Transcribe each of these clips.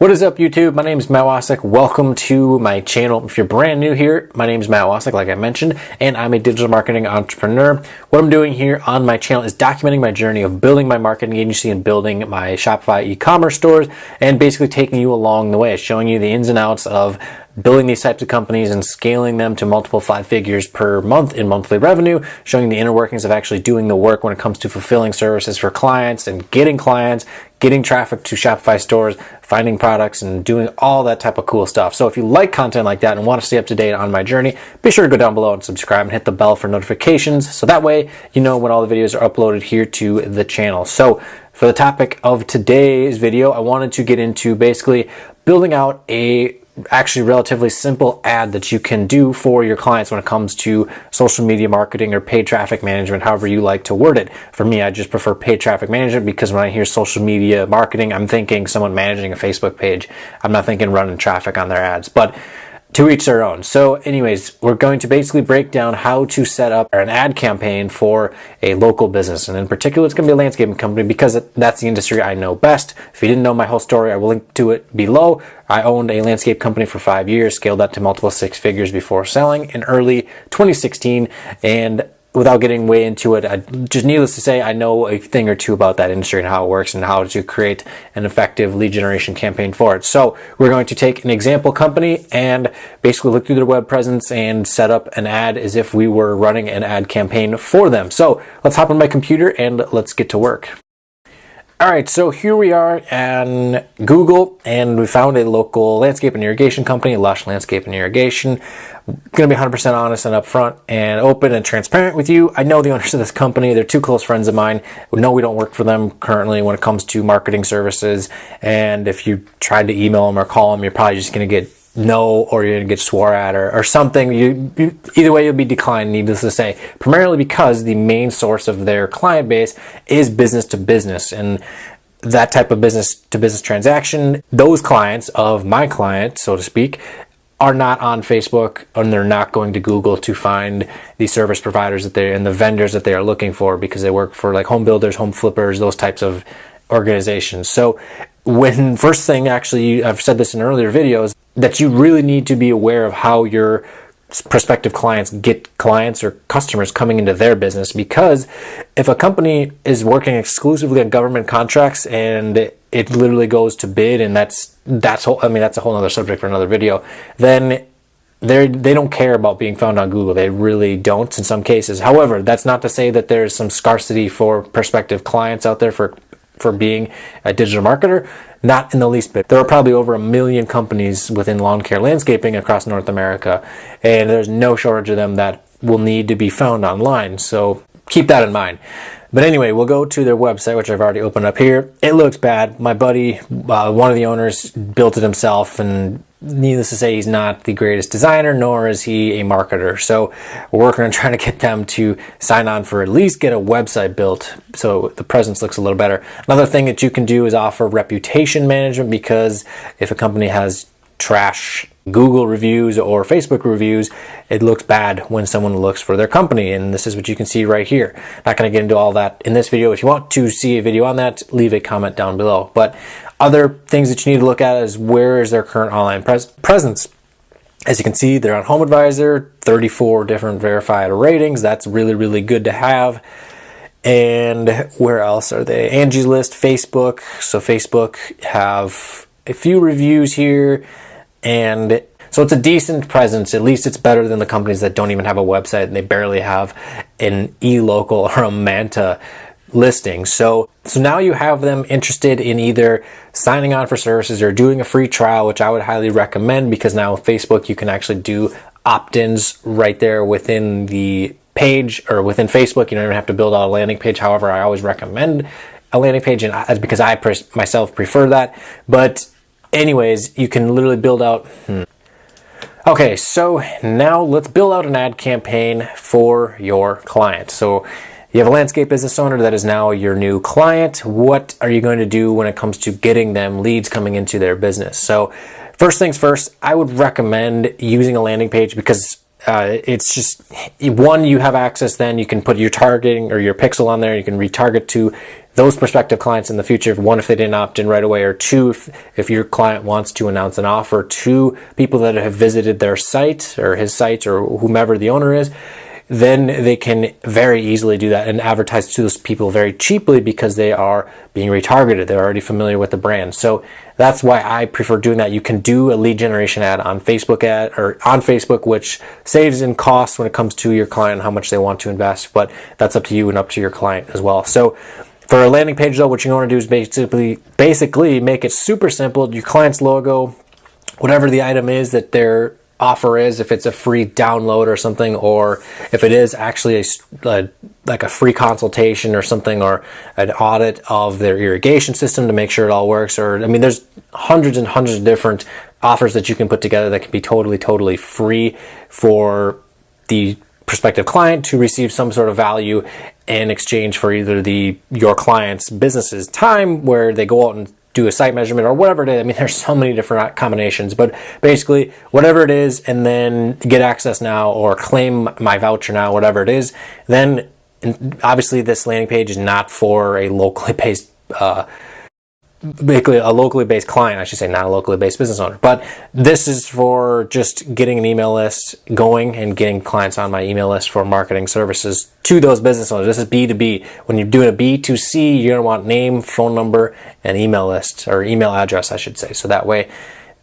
What is up, YouTube? My name is Wacek. Welcome to my channel. If you're brand new here, my name is Wacek, like I mentioned, and I'm a digital marketing entrepreneur. What I'm doing here on my channel is documenting my journey of building my marketing agency and building my Shopify e-commerce stores, and basically taking you along the way, showing you the ins and outs of building these types of companies and scaling them to multiple 5 figures per month in monthly revenue, showing the inner workings of actually doing the work when it comes to fulfilling services for clients and getting clients, getting traffic to Shopify stores, finding products, and doing all that type of cool stuff. So if you like content like that and want to stay up to date on my journey, be sure to go down below and subscribe and hit the bell for notifications, so that way you know when all the videos are uploaded here to the channel. So for the topic of today's video, I wanted to get into basically building out a actually relatively simple ad that you can do for your clients when it comes to social media marketing or paid traffic management, however you like to word it. For me, I just prefer paid traffic management because when I hear social media marketing, I'm thinking someone managing a Facebook page. I'm not thinking running traffic on their ads, but to each their own. So anyways, we're going to basically break down how to set up an ad campaign for a local business. And in particular, it's going to be a landscaping company because that's the industry I know best. If you didn't know my whole story, I will link to it below. I owned a landscape company for 5 years, scaled that to multiple 6 figures before selling in early 2016. And without getting way into it, just needless to say, I know a thing or two about that industry and how it works and how to create an effective lead generation campaign for it. So we're going to take an example company and basically look through their web presence and set up an ad as if we were running an ad campaign for them. So let's hop on my computer and let's get to work. All right, so here we are on Google, and we found a local landscape and irrigation company, Lush Landscape and Irrigation. I'm going to be 100% honest and upfront and open and transparent with you. I know the owners of this company. They're 2 close friends of mine. No, we don't work for them currently when it comes to marketing services. And if you tried to email them or call them, you're probably just going to get no, or you're going to get swore at or something. Either way, you'll be declined, needless to say, primarily because the main source of their client base is business to business. And that type of business to business transaction, those clients of my client, so to speak, are not on Facebook, and they're not going to Google to find the service providers that and the vendors that they are looking for, because they work for like home builders, home flippers, those types of organizations. So when first thing, actually, I've said this in earlier videos, that you really need to be aware of how your prospective clients get clients or customers coming into their business. Because if a company is working exclusively on government contracts and it literally goes to bid, and that's a whole other subject for another video, then they don't care about being found on Google. They really don't in some cases. However, that's not to say that there's some scarcity for prospective clients out there for being a digital marketer. Not in the least bit. There are probably over 1 million companies within lawn care landscaping across North America, and there's no shortage of them that will need to be found online. So keep that in mind. But anyway, we'll go to their website, which I've already opened up here. It looks bad. My buddy, one of the owners, built it himself, and needless to say, he's not the greatest designer, nor is he a marketer. So we're working on trying to get them to sign on for at least get a website built so the presence looks a little better. Another thing that you can do is offer reputation management, because if a company has trash Google reviews or Facebook reviews, it looks bad when someone looks for their company, and this is what you can see right here. Not going to get into all that in this video. If you want to see a video on that, leave a comment down below. But other things that you need to look at is where is their current online presence. As you can see, they're on HomeAdvisor, 34 different verified ratings. That's really, really good to have. And where else are they? Angie's List, Facebook. So Facebook have a few reviews here. And so it's a decent presence. At least it's better than the companies that don't even have a website and they barely have an eLocal or a Manta listing. So now you have them interested in either signing on for services or doing a free trial, which I would highly recommend, because now with Facebook you can actually do opt-ins right there within the page, or within Facebook. You don't even have to build out a landing page. However, I always recommend a landing page, and because I myself prefer that. But anyways, you can literally build out. Okay, so now let's build out an ad campaign for your client. So you have a landscape business owner that is now your new client. What are you going to do when it comes to getting them leads coming into their business? So first things first, I would recommend using a landing page, because it's just, one, you have access, then you can put your targeting or your pixel on there. You can retarget to those prospective clients in the future, one, if they didn't opt in right away, or two, if your client wants to announce an offer to people that have visited their site or his site or whomever the owner is, then they can very easily do that and advertise to those people very cheaply because they are being retargeted. They're already familiar with the brand. So that's why I prefer doing that. You can do a lead generation ad on Facebook, which saves in costs when it comes to your client and how much they want to invest, but that's up to you and up to your client as well. So for a landing page though, what you want to do is basically make it super simple. Your client's logo, whatever the item is that they're offer is, if it's a free download or something, or if it is actually like a free consultation or something, or an audit of their irrigation system to make sure it all works, or I mean there's hundreds and hundreds of different offers that you can put together that can be totally free for the prospective client to receive some sort of value in exchange for either your client's business's time, where they go out and do a site measurement or whatever it is. I mean, there's so many different combinations, but basically whatever it is, and then get access now or claim my voucher now, whatever it is. Then obviously this landing page is not for a locally based basically a locally based client, I should say, not a locally based business owner. But this is for just getting an email list going and getting clients on my email list for marketing services to those business owners. This is B2B. When you're doing a B2C, you're going to want name, phone number, and email list, or email address, I should say. So that way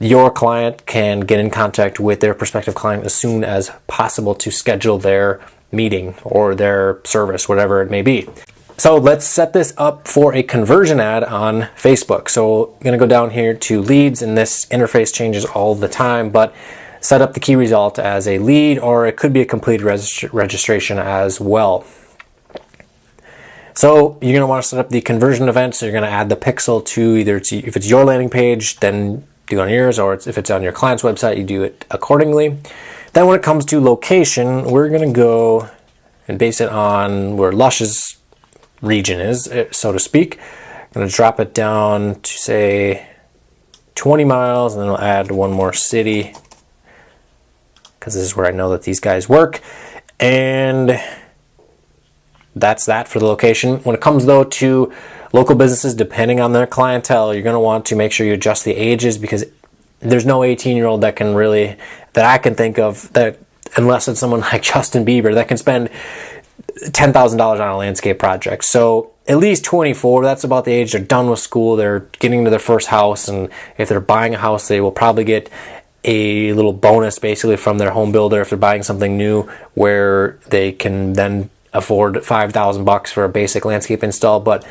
your client can get in contact with their prospective client as soon as possible to schedule their meeting or their service, whatever it may be. So let's set this up for a conversion ad on Facebook. So I'm going to go down here to leads, and this interface changes all the time, but set up the key result as a lead, or it could be a complete registration as well. So you're going to want to set up the conversion event. So you're going to add the pixel to if it's your landing page, then do it on yours, or if it's on your client's website, you do it accordingly. Then when it comes to location, we're going to go and base it on where Lush's region is, so to speak. I'm going to drop it down to say 20 miles, and then I'll add one more city because this is where I know that these guys work. And that's that for the location. When it comes though to local businesses, depending on their clientele, you're going to want to make sure you adjust the ages, because there's no 18-year-old that I can think of, that unless it's someone like Justin Bieber, that can spend $10,000 on a landscape project. So at least 24, that's about the age they're done with school, they're getting to their first house, and if they're buying a house, they will probably get a little bonus basically from their home builder if they're buying something new, where they can then afford $5,000 for a basic landscape install. But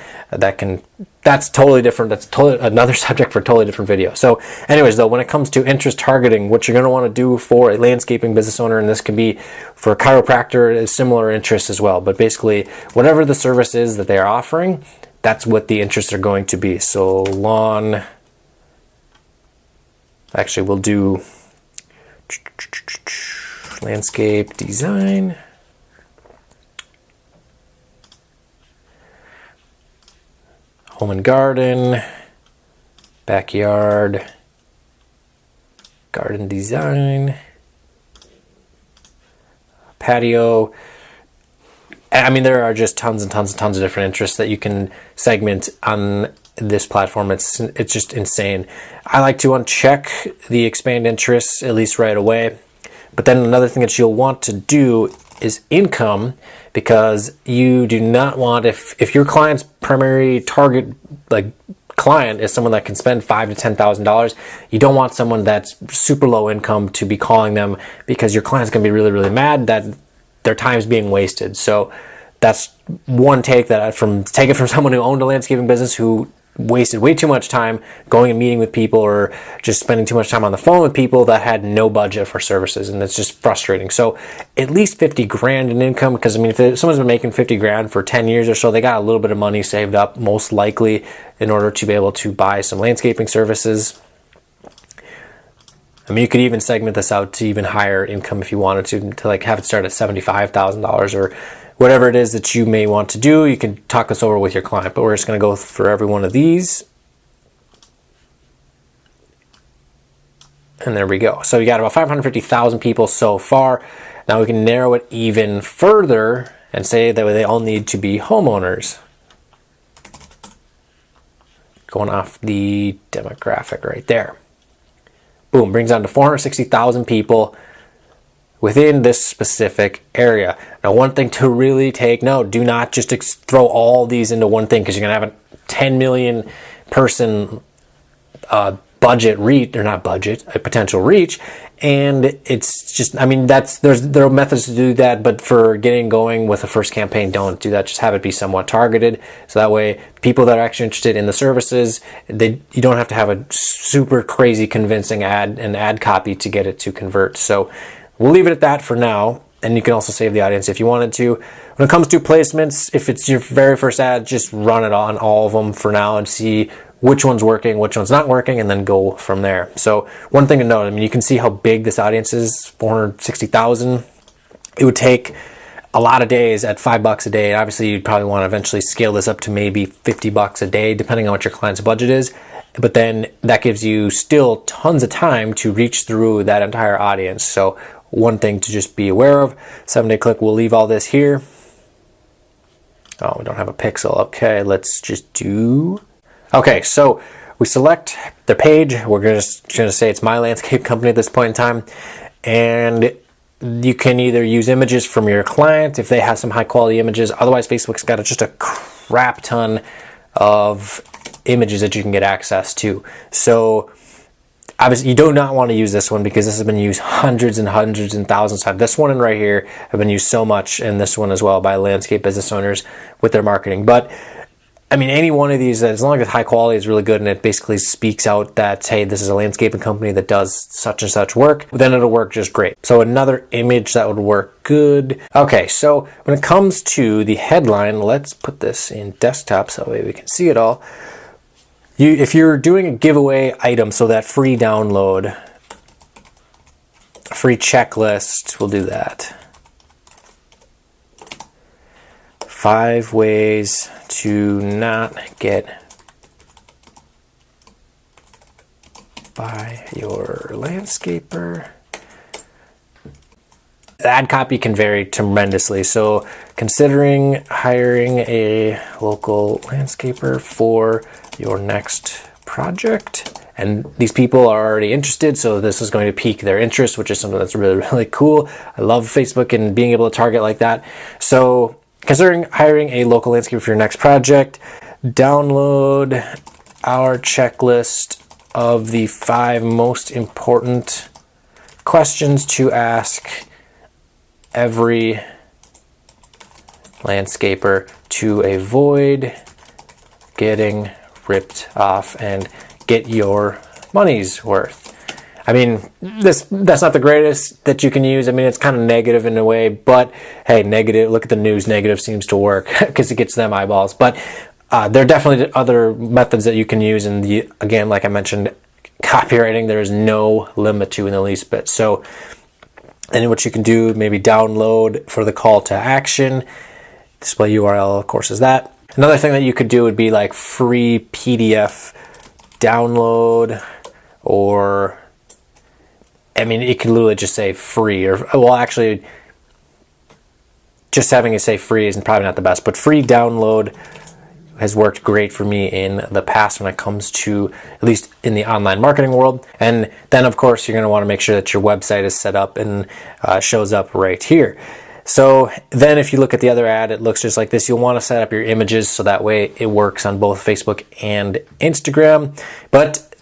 that's totally different. That's totally another subject for a totally different video. So anyways though, when it comes to interest targeting, what you're going to want to do for a landscaping business owner, and this can be for a chiropractor, is similar interests as well, but basically whatever the service is that they are offering, that's what the interests are going to be. So lawn, actually we'll do landscape design, home and garden, backyard, garden design, patio. I mean, there are just tons and tons and tons of different interests that you can segment on this platform. It's just insane. I like to uncheck the expand interests at least right away. But then another thing that you'll want to do is income, because you do not want, if your client's primary target client is someone that can spend $5,000 to $10,000, you don't want someone that's super low income to be calling them, because your client's gonna be really, really mad that their time's being wasted. So that's one take that take it from someone who owned a landscaping business who wasted way too much time going and meeting with people, or just spending too much time on the phone with people that had no budget for services, and it's just frustrating. So at least 50 grand in income, because I mean, if someone's been making 50 grand for 10 years or so, they got a little bit of money saved up, most likely, in order to be able to buy some landscaping services. I mean, you could even segment this out to even higher income if you wanted to like have it start at $75,000 or whatever it is that you may want to do. You can talk this over with your client, but we're just going to go for every one of these. And there we go. So you got about 550,000 people so far. Now we can narrow it even further and say that they all need to be homeowners. going off the demographic right there. Boom, brings down to 460,000 people within this specific area. Now, one thing to really take note, do not just throw all these into one thing, because you're going to have a 10 million person budget reach, or not budget, a potential reach. And it's just, I mean, there are methods to do that, but for getting going with the first campaign, don't do that. Just have it be somewhat targeted. So that way, people that are actually interested in the services, you don't have to have a super crazy convincing ad copy to get it to convert. So we'll leave it at that for now. And you can also save the audience if you wanted to. When it comes to placements, if it's your very first ad, just run it on all of them for now and see which one's working, which one's not working, and then go from there. So one thing to note, I mean, you can see how big this audience is, 460,000. It would take a lot of days at $5 a day. And obviously, you'd probably want to eventually scale this up to maybe $50 a day, depending on what your client's budget is. But then that gives you still tons of time to reach through that entire audience. So one thing to just be aware of, 7-day click, we'll leave all this here. Oh, we don't have a pixel. Okay, let's just do... Okay, so we select the page. We're just going to say it's my landscape company at this point in time. And you can either use images from your client if they have some high quality images. Otherwise, Facebook's got just a crap ton of images that you can get access to. So obviously, you do not want to use this one because this has been used hundreds and hundreds and thousands of times. This one and right here have been used so much, and this one as well by landscape business owners with their marketing. But I mean, any one of these, as long as high quality is really good and it basically speaks out that, hey, this is a landscaping company that does such and such work, then it'll work just great. So another image that would work good. Okay, so when it comes to the headline, let's put this in desktop so that way we can see it all. If you're doing a giveaway item, so that free download, free checklist, we'll do that. 5 ways to not get by your landscaper. The ad copy can vary tremendously. So considering hiring a local landscaper for your next project, and these people are already interested, so this is going to pique their interest, which is something that's really, really cool. I love Facebook and being able to target like that. So considering hiring a local landscaper for your next project, download our checklist of the 5 most important questions to ask every landscaper to avoid getting ripped off and get your money's worth. I mean, that's not the greatest that you can use. I mean, it's kind of negative in a way, but hey, negative, look at the news, negative seems to work because it gets them eyeballs. But there are definitely other methods that you can use. And again, like I mentioned, copywriting, there is no limit to in the least bit. So then what you can do, maybe download for the call to action. Display URL, of course, is that. Another thing that you could do would be like free PDF download, or I mean, it could literally just say free, or well, actually, just having it say free is probably not the best, but free download has worked great for me in the past when it comes to, at least in the online marketing world. And then, of course, you're going to want to make sure that your website is set up and shows up right here. So then if you look at the other ad, it looks just like this. You'll want to set up your images so that way it works on both Facebook and Instagram. But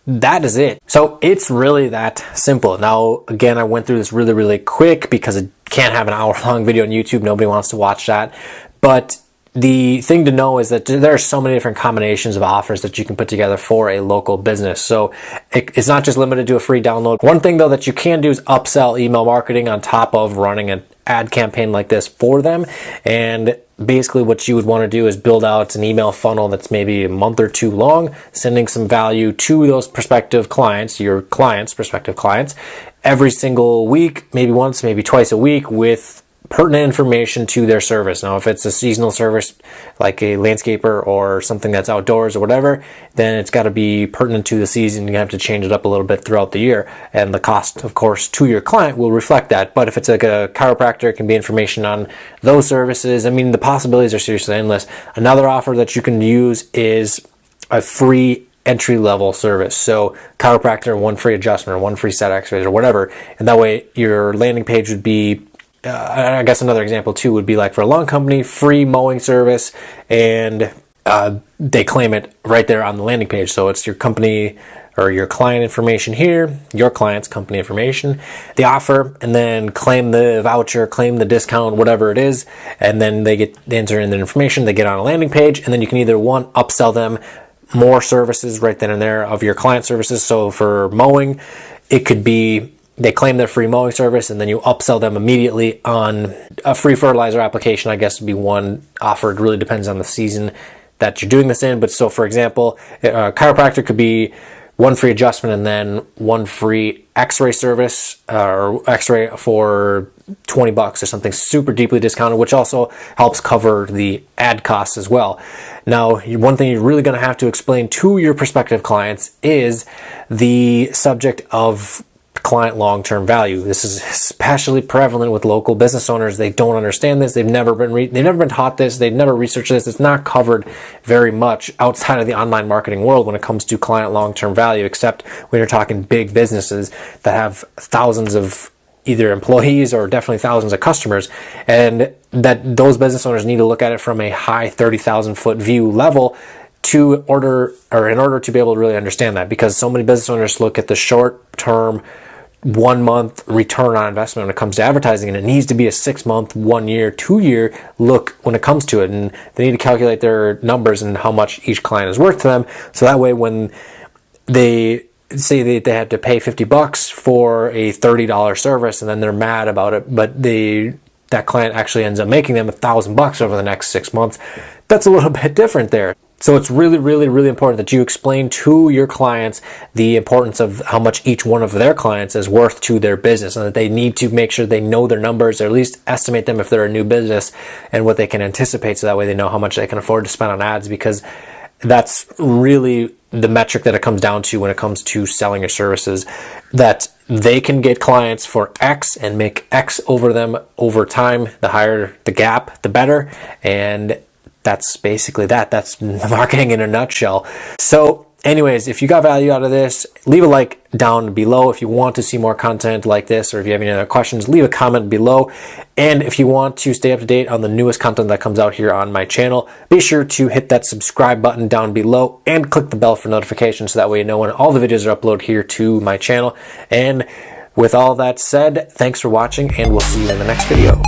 that is it. So it's really that simple. Now, again, I went through this really, really quick because it can't have an hour-long video on YouTube. Nobody wants to watch that. But the thing to know is that there are so many different combinations of offers that you can put together for a local business. So it's not just limited to a free download. One thing, though, that you can do is upsell email marketing on top of running an ad campaign like this for them. And basically what you would want to do is build out an email funnel that's maybe a month or 2 long, sending some value to those prospective clients, your clients, prospective clients, every single week, maybe once, maybe twice a week, with pertinent information to their service. Now, if it's a seasonal service like a landscaper or something that's outdoors or whatever, then it's got to be pertinent to the season. You have to change it up a little bit throughout the year, and the cost, of course, to your client will reflect that. But if it's like a chiropractor, it can be information on those services. I mean, the possibilities are seriously endless. Another offer that you can use is a free entry level service. So chiropractor, 1 free adjustment, or 1 free set of x-rays, or whatever. And that way your landing page would be, I guess another example too would be like for a lawn company, free mowing service, and they claim it right there on the landing page. So it's your company or your client information here, your client's company information, the offer, and then claim the voucher, claim the discount, whatever it is, and then they enter in the information, they get on a landing page, and then you can either upsell them more services right then and there of your client services. So for mowing, it could be they claim their free mowing service, and then you upsell them immediately on a free fertilizer application, I guess would be one offered. Really depends on the season that you're doing this in. But so for example, chiropractor could be 1 free adjustment and then 1 free x-ray service, or x-ray for $20 or something super deeply discounted, which also helps cover the ad costs as well. Now, one thing you're really going to have to explain to your prospective clients is the subject of client long-term value. This is especially prevalent with local business owners. They don't understand this. They've never been taught this. They've never researched this. It's not covered very much outside of the online marketing world when it comes to client long-term value, except when you're talking big businesses that have thousands of either employees or definitely thousands of customers, and that those business owners need to look at it from a high 30,000 foot view level in order to be able to really understand that, because so many business owners look at the short term 1 month return on investment when it comes to advertising, and it needs to be a 6 month, 1 year, 2 year look when it comes to it, and they need to calculate their numbers and how much each client is worth to them, so that way when they say they have to pay $50 for a $30 service and then they're mad about it, but that client actually ends up making them $1,000 over the next 6 months, that's a little bit different there. So it's really, really, really important that you explain to your clients the importance of how much each one of their clients is worth to their business, and that they need to make sure they know their numbers, or at least estimate them if they're a new business, and what they can anticipate, so that way they know how much they can afford to spend on ads, because that's really the metric that it comes down to when it comes to selling your services, that they can get clients for X and make X over them over time. The higher the gap, the better. And that's basically that. That's marketing in a nutshell. So anyways, if you got value out of this, leave a like down below. If you want to see more content like this, or if you have any other questions, leave a comment below. And if you want to stay up to date on the newest content that comes out here on my channel, be sure to hit that subscribe button down below and click the bell for notifications, so that way you know when all the videos are uploaded here to my channel. And with all that said, thanks for watching, and we'll see you in the next video.